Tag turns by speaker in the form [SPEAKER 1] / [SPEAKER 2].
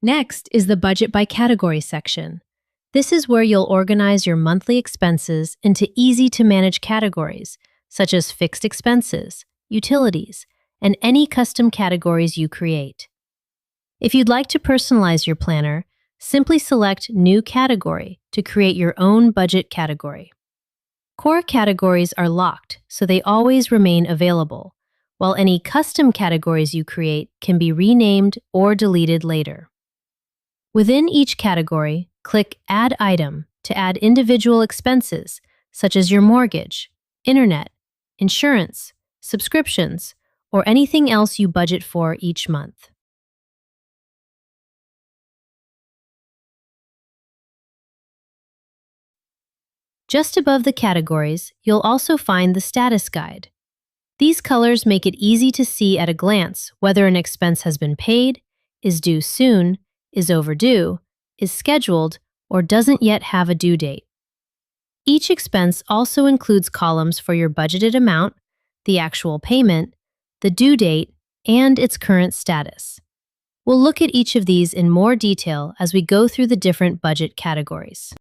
[SPEAKER 1] Next is the budget by category section. This is where you'll organize your monthly expenses into easy-to-manage categories, such as fixed expenses, utilities, and any custom categories you create. If you'd like to personalize your planner, simply select New Category to create your own budget category. Core categories are locked, so they always remain available, while any custom categories you create can be renamed or deleted later. Within each category, click Add Item to add individual expenses, such as your mortgage, internet, insurance, subscriptions, or anything else you budget for each month. Just above the categories, you'll also find the status guide. These colors make it easy to see at a glance whether an expense has been paid, is due soon, is overdue, is scheduled, or doesn't yet have a due date. Each expense also includes columns for your budgeted amount, the actual payment, the due date, and its current status. We'll look at each of these in more detail as we go through the different budget categories.